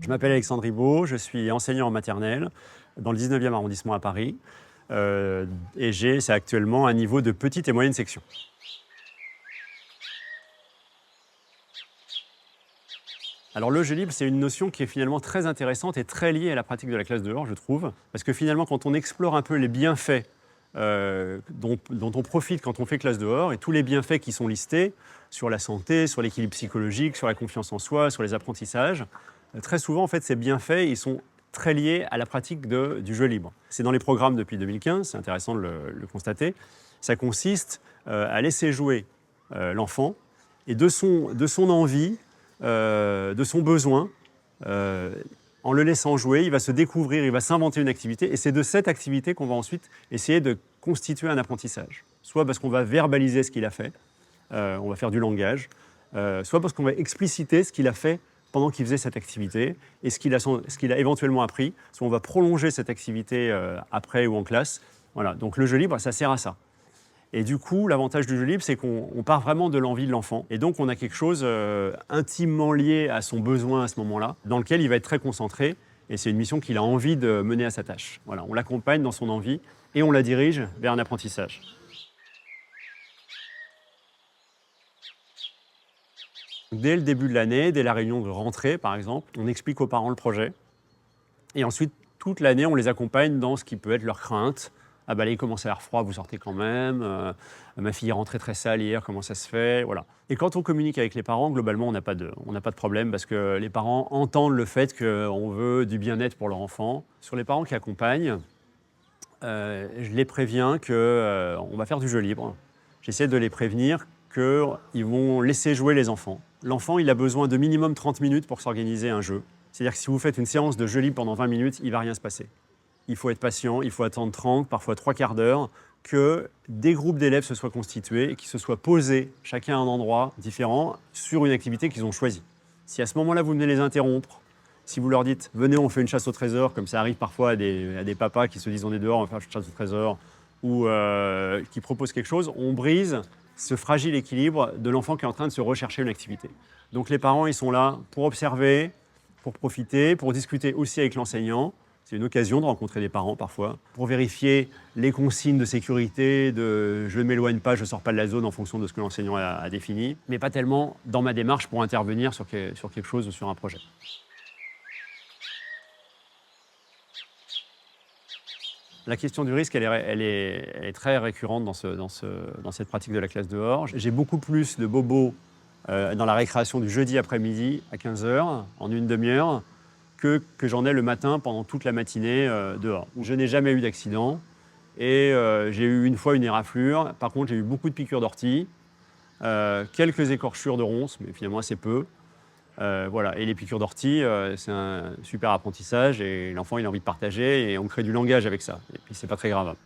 Je m'appelle Alexandre Ribaud, je suis enseignant en maternelle dans le 19e arrondissement à Paris. C'est actuellement un niveau de petite et moyenne section. Alors le jeu libre, c'est une notion qui est finalement très intéressante et très liée à la pratique de la classe dehors, je trouve. Parce que finalement, quand on explore un peu les bienfaits dont on profite quand on fait classe dehors, et tous les bienfaits qui sont listés sur la santé, sur l'équilibre psychologique, sur la confiance en soi, sur les apprentissages, très souvent, en fait, ces bienfaits, ils sont très liés à la pratique du jeu libre. C'est dans les programmes depuis 2015, c'est intéressant de le constater. Ça consiste à laisser jouer l'enfant et de son envie, de son besoin, en le laissant jouer, il va se découvrir, il va s'inventer une activité et c'est de cette activité qu'on va ensuite essayer de constituer un apprentissage. Soit parce qu'on va verbaliser ce qu'il a fait, on va faire du langage, soit parce qu'on va expliciter ce qu'il a fait pendant qu'il faisait cette activité et ce qu'il a éventuellement appris, soit on va prolonger cette activité après ou en classe. Voilà. Donc le jeu libre, ça sert à ça. Et du coup, l'avantage du jeu libre, c'est qu'on part vraiment de l'envie de l'enfant. Et donc, on a quelque chose intimement lié à son besoin à ce moment-là, dans lequel il va être très concentré. Et c'est une mission qu'il a envie de mener à sa tâche. Voilà, on l'accompagne dans son envie et on la dirige vers un apprentissage. Dès le début de l'année, dès la réunion de rentrée, par exemple, on explique aux parents le projet. Et ensuite, toute l'année, on les accompagne dans ce qui peut être leur crainte. Ah bah là, il commence à faire froid, vous sortez quand même. Ma fille est rentrée très sale hier, comment ça se fait? Voilà. Et quand on communique avec les parents, globalement, on n'a pas de problème parce que les parents entendent le fait qu'on veut du bien-être pour leur enfant. Sur les parents qui accompagnent, je les préviens qu'on va faire du jeu libre. J'essaie de les prévenir qu'ils vont laisser jouer les enfants. L'enfant, il a besoin de minimum 30 minutes pour s'organiser un jeu. C'est-à-dire que si vous faites une séance de jeu libre pendant 20 minutes, il ne va rien se passer. Il faut être patient, il faut attendre 30, parfois 3/4 d'heure, que des groupes d'élèves se soient constitués et qu'ils se soient posés, chacun à un endroit différent, sur une activité qu'ils ont choisie. Si à ce moment-là, vous venez les interrompre, si vous leur dites « venez, on fait une chasse au trésor », comme ça arrive parfois à des papas qui se disent « on est dehors, on va faire une chasse au trésor », ou qui proposent quelque chose, on brise ce fragile équilibre de l'enfant qui est en train de se rechercher une activité. Donc les parents, ils sont là pour observer, pour profiter, pour discuter aussi avec l'enseignant. C'est une occasion de rencontrer des parents parfois, pour vérifier les consignes de sécurité, de je ne m'éloigne pas, je ne sors pas de la zone en fonction de ce que l'enseignant a défini, mais pas tellement dans ma démarche pour intervenir sur quelque chose ou sur un projet. La question du risque, elle est très récurrente dans cette pratique de la classe dehors. J'ai beaucoup plus de bobos dans la récréation du jeudi après-midi à 15h, en une demi-heure, que j'en ai le matin pendant toute la matinée dehors. Je n'ai jamais eu d'accident et j'ai eu une fois une éraflure. Par contre, j'ai eu beaucoup de piqûres d'ortie, quelques écorchures de ronces, mais finalement assez peu. Voilà. Et les piqûres d'ortie, c'est un super apprentissage et l'enfant il a envie de partager et on crée du langage avec ça. Et puis c'est pas très grave.